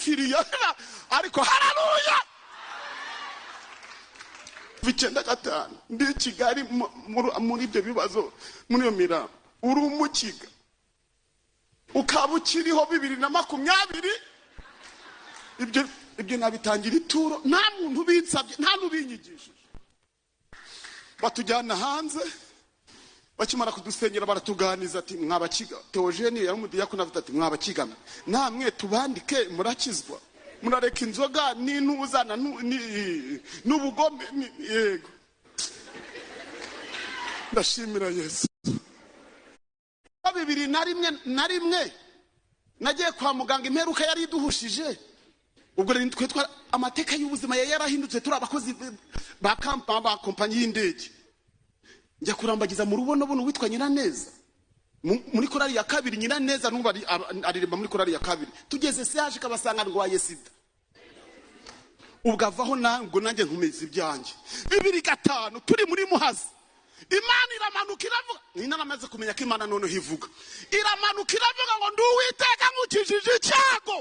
dupfiriye ariko haleluya. Vicenda gatanu ndi Kigali muri ibyo bibazo muri yo mirambo uri umukiga ukabukiriho 2020 ibyo nabitangira ituro nta muntu binsabye nta nubinyigishije batujyana hanze bakimara kudusengera baratuganiza ati mwabakiga Theogene yari umudiyakoni avuga ati mwabakiga namwe tubandike murakizwa murareka inzoga n'intuzana n'ubugome yego ndashimira Yesu. 2001 nagiye kwa muganga imperuka yari iduhushije ubwo rero twetwa amateka y'ubuzima yarahindutse turi abakozi ba kompanyi y'indege njya kurambagiza mu rubonobono witwa Nyiraneza muri korali ya kabiri. Nyiraneza numva aririmba muri korali ya kabiri tugeze CH kabasanga ndwaye SIDA ubwavaho nango nanjye nkumeze ibyanjye 2005 turi muri Muhazi Imana iramanuka iravuga ninamaze kumenya ko Imana none hivuga iramanuka iravuga ngo nduwiteka nkukijije icyago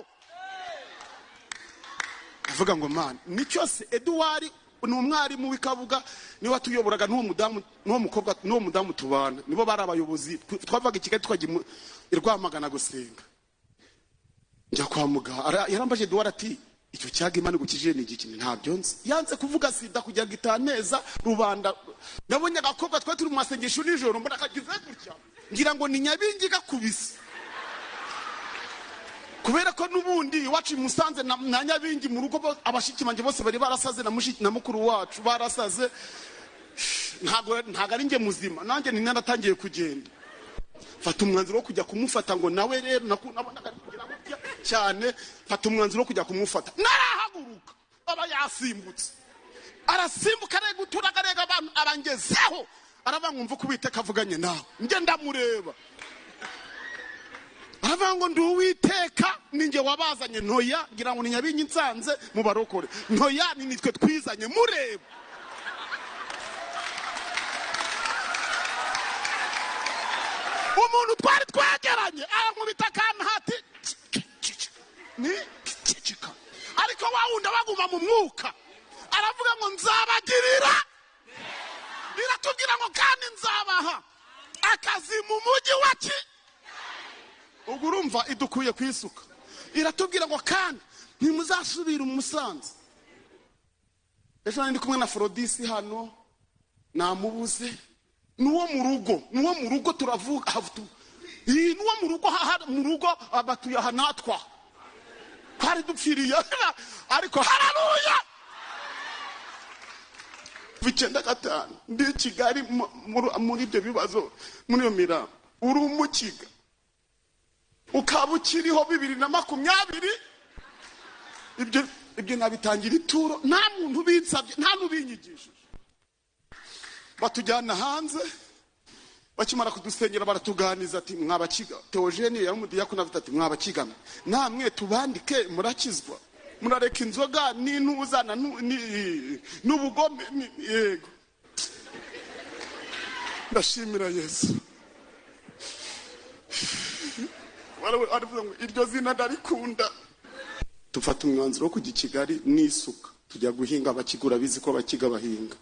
avuga ngo Mana ni cyose Edouard n'umwarimu w'Ikabuga ni watuyoboraga n'uwo mukobwa n'uwo mudamu tubana nibo bari abayobozi twavaga Kigali twagiye irwamagana gusenga njya kwa muganga yarambaje Edouard ati icyo cyaga Imana gukijije ni igiki ntabyo nzi yanze kuvuga SIDA kujya gitaneza rubanda nabonye agakobwa twa turi mu masengesho nijoro mbona kagize gutya ngira ngo ni Nyabingi gakubise kubera ko nubundi iwacu Musanze na Nyabingi mu rugo abashikimanje bose bari barasaze na mukuru wacu barasaze ntago ari nge muzima nanjye ni naratangiye kugenda fata umwanzuro wo kujya kumufata ngo nawe rero nabona ari kugira gutya cyane fata umwanzuro wo kujya kumufata narahaguruka baba yasimbutse arasimbuka re guturaga rega abantu abangezeho aravankumva kubiteka avuganye nawe nge ndamureba aravango nduwiteka ninge wabazanye ntoya ngira ngo ni Nyabingi nsanze mu barokore ntoya ni nitwe twizanye mureba umuntu twari twegeranye arankubita kana hati ni kicika ariko wawunda baguma mu mwuka aravuga ngo nzabagirira biratubwira ngo kandi nzabaha akazi mu mujyi wa ubwo urumva idukuye kwisuka iratubwira ngo kandi ntimuzasubira Musanze. Ejo ndi kumwe na Frodisi hano namubuze nuwo mu rugo turavuga havutu nuwo mu rugo abatuye hanatwa hari dupfiriye ariko haleluya. Vicenda gatanu ndi Kigali muri ibyo bibazo muri yo mirambo uri umukiga ukabukiriho 2020 ibyo nabitangira ituro nta muntu binsabye nta nubinyigishije batujyana hanze bakimara kudusengera baratuganiza ati mwabakiga Theogene yari umudiyakoni avuga ati mwabakiga namwe tubandike murakizwa murareka inzoga n'intuzana n'ubugome yego ndashimira Yesu. Aravuga ngo iryo zina ndarikunda tufata umwanzuro wo kujya Kigali n'isuka tujya guhinga abakigura bizi ko bakiga bahinga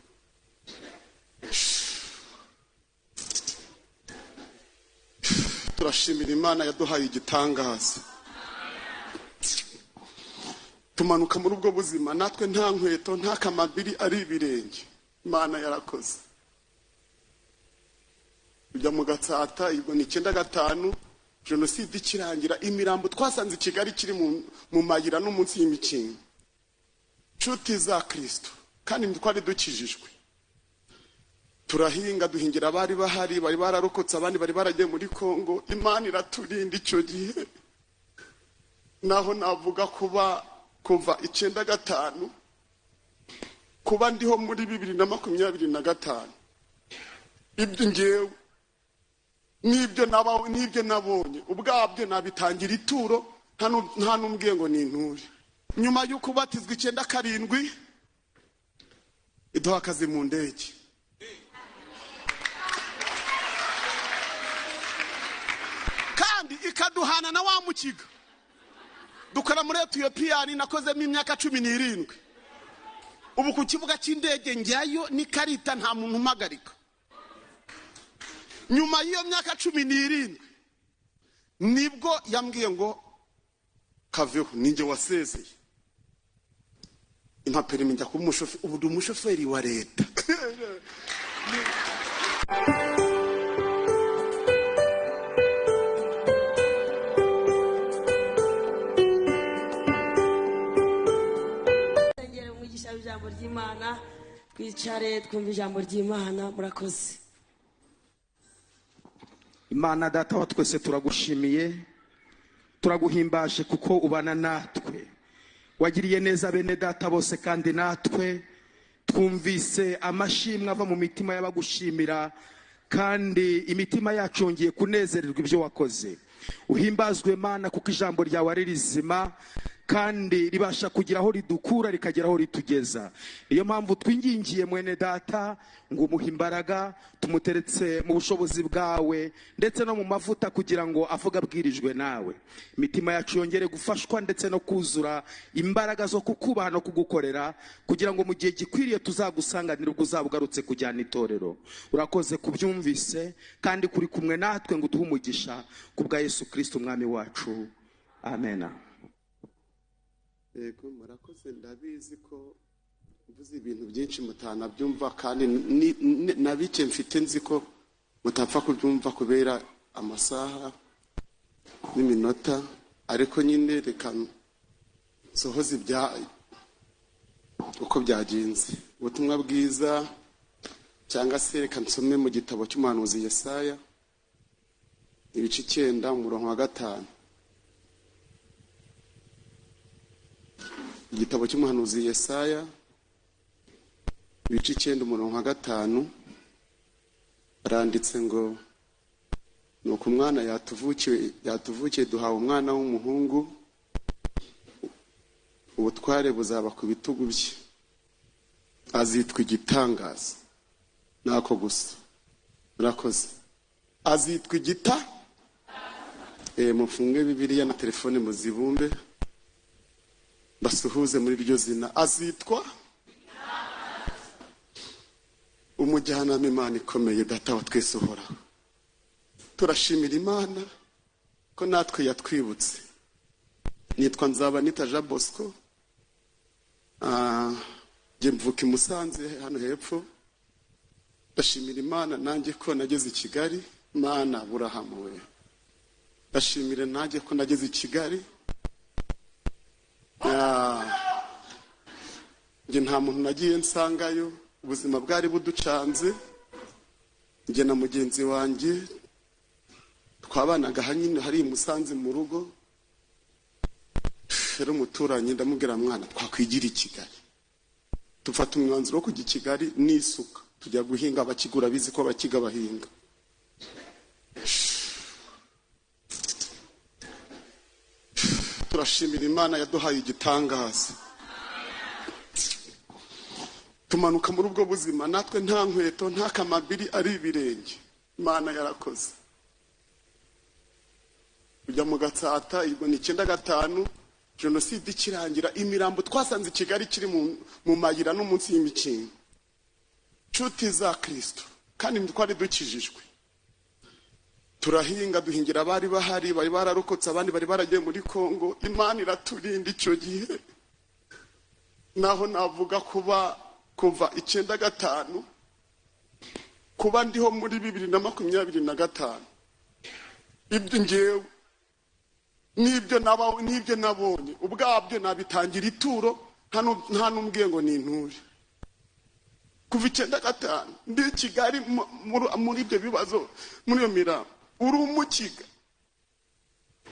turashimira Imana yaduhaye igitangaza tumanuka muri ubwo buzima natwe nta nkweto nta kamabiri ari ibirenge Imana yarakoze ujya mu Gatsata ibwo ni 95 Jenoside ikirangira imirambo twasanze Kigali kiri mu mayira no munsi y'imikingo nshuti za Kristo kandi twari dukijijwe turahinga duhingira bari bahari bari bararokotse abandi bari baragiye muri Kongo Imana iraturinda icyo gihe naho navuga kuva 95 kuba ndiho muri 2025 ibyo ngewe nibyo nabonye ubwabyo nabitangira ituro nta numbwiye ngo ni inturi nyuma yo kubatizwa 97 iduha akazi mu ndege kandi ikaduhana na wa mukiga dukora muri Ethiopia nakozemo imyaka 17. Ubu ku kibuga cy'indege njyayo n'ikarita nta muntu umpagarika. Nyuma y'iyo myaka 17 nibwo yambwiye ngo kaveho ninjye wasezeye. Impapuro njya kuba umushoferi, ubu ndi umushoferi wa leta. Ijambo ry'Imana, twicare twumva ijambo ry'Imana. Murakoze. Imana data wa twese turagushimiye, turaguhimbaje kuko ubana natwe. Wagiriye neza bene data bose kandi natwe twumvise amashimwe ava mu mitima y'abagushimira, kandi imitima yacu yongeye kunezererwa ibyo wakoze. Uhimbazwe Mana kuko ijambo ryawe ari rizima kandi ribasha kugira aho ridukura rikagera aho ritugeza. Iyo mpamvu twingingiye mwene data ngo umuhe imbaraga, tumuteretse mu bushobozi bwawe ndetse no mu mavuta kugira ngo avuga abwirijwe nawe. Imitima yacu yongere gufashwa ndetse no kuzura imbaraga zo kukubaha no kugukorera, kugira ngo mu gihe gikwiriye tuzagusanganira ubwo uzabugarutse kujyana itorero. Urakoze kubyumvise kandi kuri kumwe natwe ngo uduhe umugisha kubwa Yesu Kristo umwami wacu. Amen. Yego murakoze, ndabizi ko mvuze ibintu byinshi mutanabyumva, kandi nabike mfite nzi ko mutapfa kubyumva kubera amasaha n'iminota, ariko nyine reka sohoze uko byagenze. Ubutumwa bwiza cyangwa se reka nsome mu gitabo cy'umuhanuzi Yesaya ibice 9 umurongo wa 5. Igitabo cy'umuhanuzi Yesaya ibice 9 umurongo wa 5 aranditse ngo nuko umwana yatuvukiye duhawe umwana w'umuhungu, ubutware buzaba ku bitugu bye, azitwa igitangaza. Nako gusa. Murakoze. Azitwa mufunge Bibiliya na telefone muzibumbe basuhuze muri iryo zina. Azitwa umujyanama Imana ikomeye, data wa twese uhoraho. Turashimira Imana ko natwe yatwibutse. Nitwa Nzabanita Jean Bosco, nge mvuka i Musanze hano hepfo. Ndashimira Imana nanjye ko nageze i Kigali. Mana Aburahamu we, ndashimire nanjye ko nageze i Kigali. Nge nta muntu nagiye nsangayo, ubuzima bwari buducanze. Nge na mugenzi wanjye twabanaga hanyine hari i Musanze mu rugo. Rero umuturanyi ndamubwira mwana twakwigira i Kigali. Tufata umwanzuro wo kujya i Kigali n'isuka tujya guhinga. Abakigura bizi ko abakiga bahinga. Turashimira Imana yaduhaye igitangaza. Tumanuka muri ubwo buzima natwe nta nkweto nta kamabiri ari ibirenge. Imana yarakoze. Ujya mu Gatsata ibwo ni 95 jenoside ikirangira, imirambo twasanze i Kigali kiri mu mayira no munsi y'imikingo. Nshuti za Kristo, kandi twari dukijijwe. Turahinga duhingira abari bahari, bari bararokotse, abandi bari baragiye muri Kongo. Imana iraturinda icyo gihe. Naho navuga kuva 95 kuba ndiho muri 2025. Ibyo ngewe nibyo nabonye ubwabyo nabitangira ituro, nta numbwiye ngo ninture. Kuva 95 ndi Kigali muri ibyo bibazo, muri iyo mirambo. Uri umukiga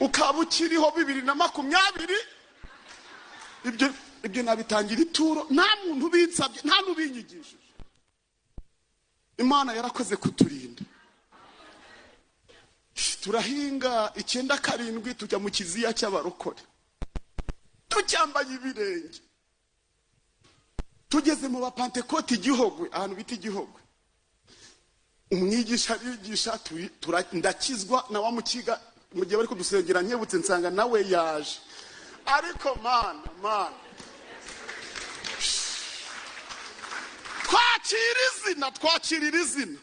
ukaba ukiriho 2020. Ibyo nabitangira ituro, nta muntu binsabye, nta nubinyigishije. Imana yarakoze kuturinda. Turahinga 97 tujya mu kiziya cy'abarokore, tucyambaye ibirenge. Tugeze mu bapantekoti Gihogwe, ahantu bita Gihogwe. Umwigisha arigisha, ndakizwa na wa mukiga. Mu gihe bari kudusengera nkebutse nsanga nawe yaje. ariko mana twakirira izina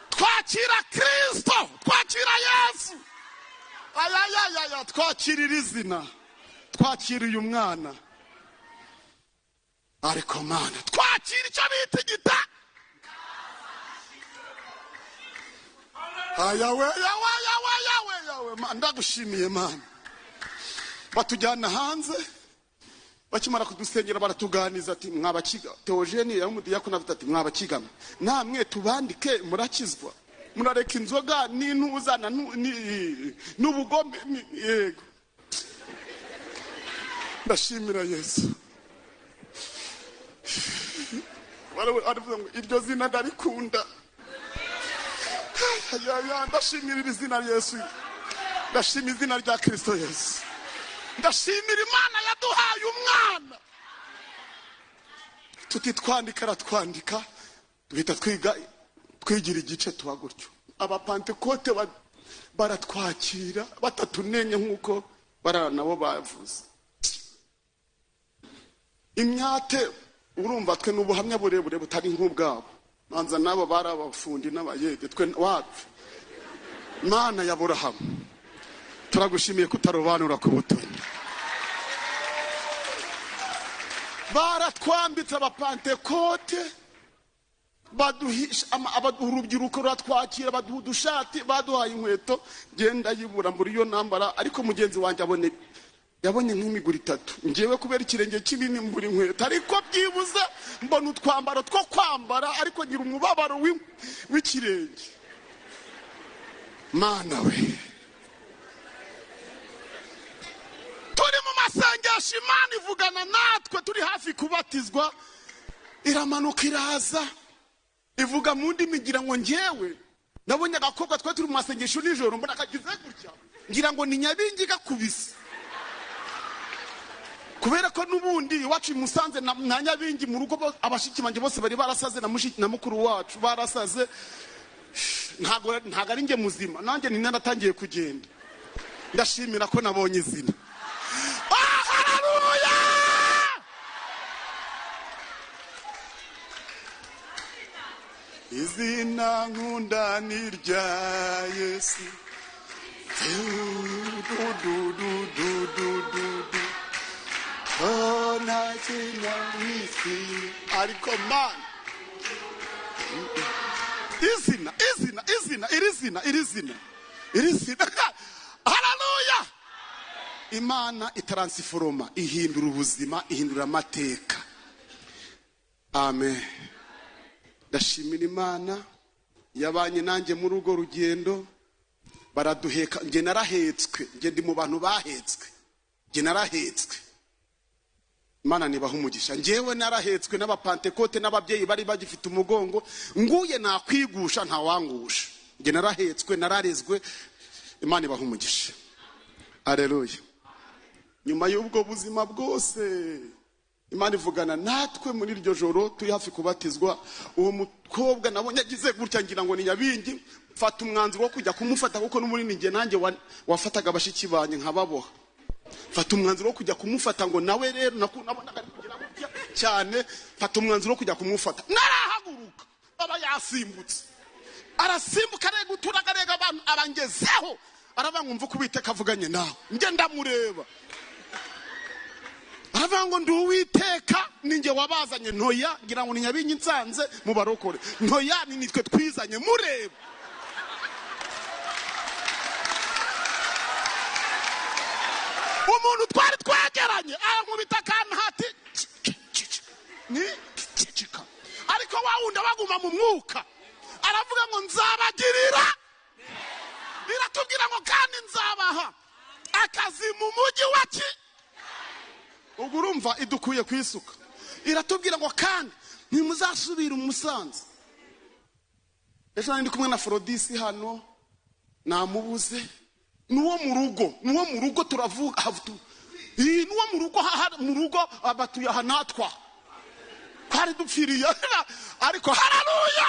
twakira Kristo twakira Yesu ayayaya twakirira izina twakira uyu mwana ariko mana twakira icyo bita igita ayawe ndagushimiye mana batujyana hanze bakimara kudusengera baratuganiza ati mwabakiga Theogene yamudiyakona ati mwabakigama namwe tubandike murakizwa murareka inzoga n'intuzana n'ubugome yego ndashimira Yesu aravuga ngo iryo zina ndarikunda ndashimira izina Yesu ndashimira izina rya Kristo Yesu ndashimira Imana yaduhaye umwana tutitwandika aratwandika duhita twigira igice tuba gutyo abapantekote baratwakira batatunenye nk'uko barara nabo bavuze imyate urumva twe n'ubuhamya burebure butari nk'ubwabo manza nabo bari abafundi n'abayede twe wapi Mana ya Aburahamu turagushimiye kutarobanura ku butoni baratwambitse abapantekote baduhisha urubyiruko ruratwakira baduha udushati baduhaye inkweto genda yibura muri iyo nambara ariko mugenzi wanjye yabonye nk'imiguru 3 ngewe kubera ikirenge kibini mbura inkweto ariko byibuze mbona utwambaro two kwambara ariko ngira umubabaro w'ikirenge Mana we turi mu masengesho Imana ivugana natwe turi hafi kubatizwa iramanuka iraza ivuga mu ndimi ngira ngo ngewe nabonye agakobwa twe turi mu masengesho nijoro mbona kagize gutya ngira ngo ni nyabingi gakubise kubera ko nubundi iwacu Musanze na Nyabingi mu rugo abashiki banje bose bari barasaze na mukuru wacu barasaze ntago ari nge muzima nanjye ni naratangiye kugenda ndashimira ko nabonye izina haleluya izina nkunda ni rya Yesu ariko man iri zina haleluya Imana itaransforma ihindura ubuzima ihindura amateka amen ndashimira Imana yabanye nanjye muri ugo rugendo baraduheka nge narahetswe nge ndi mu bantu bahetswe nge narahetswe Imana nibaha umugisha ngewe narahetswe n'abapantekote n'ababyeyi bari bagifite umugongo nguye nakwigusha nta wangusha nge narahetswe nararezwe Imana ibaha umugisha haleluya nyuma y'ubwo buzima bwose Imana ivugana natwe muri iryo joro turi hafi kubatizwa uwo mukobwa nabonye agize gutya ngira ngo ni Nyabingi mfata umwanzuro wo kujya kumufata kuko n'umunini nge nanjye wafataga abashiki banye nkababoha mfata umwanzuro wo kujya kumufata ngo nawe rero nabonaga ari kugira gutya cyane mfata umwanzuro wo kujya kumufata narahaguruka aba yasimbutse arasimbuka rego turagarenga abantu abangezeho aravuga mva kubiteka avuganye nawe nge ndamureba aravuga ngo ndi Uwiteka ninge wabazanye ntoya ngira ngo ni Nyabingi nsanze mu barokore ntoya ni nitwe twizanye mureba umuntu twari twegeranye ankubita kana hati ni cicika ariko wawunda baguma mu mwuka aravuga ngo nzabagirira biratubwira ngo kandi nzabaha akazi mu mujyi waki ubwo urumva idukuye kwisuka iratubwira ngo kandi ntimuzasubira Musanze ejo ndi kumwe na Frodisi hano namubuze nuwo mu rugo turavuga nuwo mu rugo abatuye hanatwa kwari dupfiriye ariko haleluya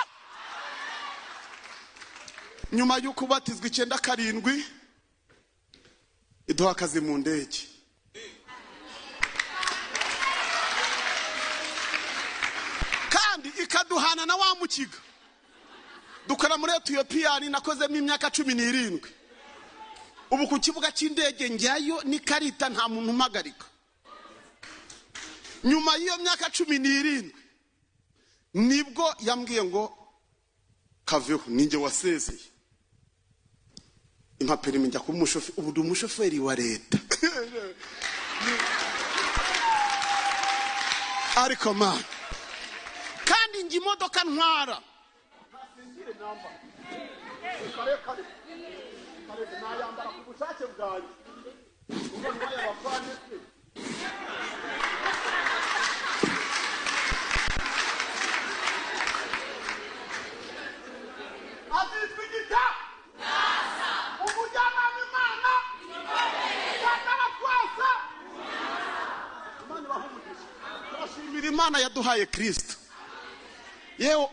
nyuma yo kubatizwa 9 karindwi iduha akazi mu ndege mpana na wa mukiga dukora muri Ethiopia nakozemo imyaka 17. Ubu ku kibuga cy'indege njyayo ni karita nta muntu umpagarika. Nyuma y'iyo myaka 17 nibwo yambwiye ngo kaveho ninjye wasezeye. Impapuro njya ku mushoferi, ubu ndi umushoferi wa leta. Ariko man kandi ngi imodoka ntwara ntasingire namba kare nayambara ku bushake bwanjye ubwo ntwaye abafane azitwa igita nasa umujyanama Imana yakara kwasa Imana bahumugisha. Turashimira Imana yaduhaye Kristo. Yewe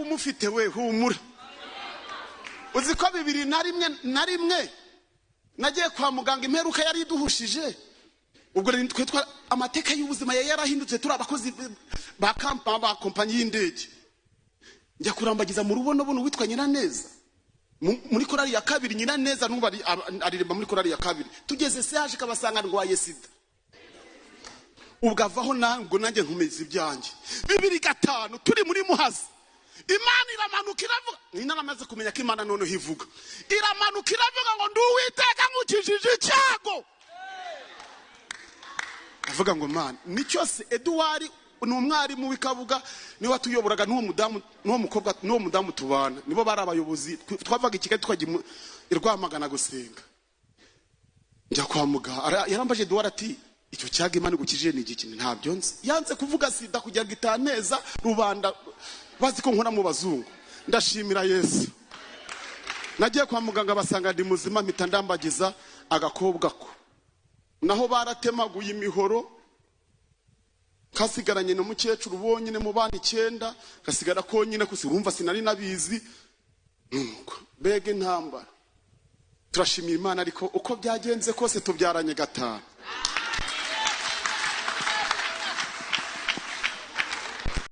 umufite we humura. Uzi ko 2001 nagiye kwa muganga imperuka yari iduhushije. Ubwo rero twitwa amateka y'ubuzima yarahindutse turi abakozi ba kompanyi y'indege. Njya kurambagiza mu rubonobono witwa Nyiraneza. Muri korali ya kabiri Nyiraneza numva aririmba muri korali ya kabiri. Tugeze CH kabasanga ndwaye SIDA. Ubwavaho nango nanjye nkumeze ibyanjye. 2005 turi muri Muhazi. Imana iramanuka iravuga. Nina namaze kumenya ko Imana none hivuga. Iramanuka iravuga ngo nduwiteka nkukijije icyago. Avuga ngo man ni cyose Edouard n'umwarimu w'Ikabuga ni watuyoboraga n'uwo mukobwa n'uwo mudamu tubana. Nibo bari abayobozi twavaga Kigali twagiye irwamagana gusenga. Njya kwa muganga yarambaje Edouard ati icyo cyaga Imana gukijije ni igiki ntabyo nzi. Yanze kuvuga SIDA kujya gitaneza rubanda bazi ko nkora mu bazungu. Ndashimira Yesu. Nagiye kwa muganga basanga ndi muzima mpita ndambagiza agakobwa ko. Naho baratemaguye imihoro kasigaranye n'umukecuru bonyine mu bana 9 kasigara konyine kusirumva sinari nabizi. Bege ntambara. Turashimira Imana ariko uko byagenze kose tubyaranye 5.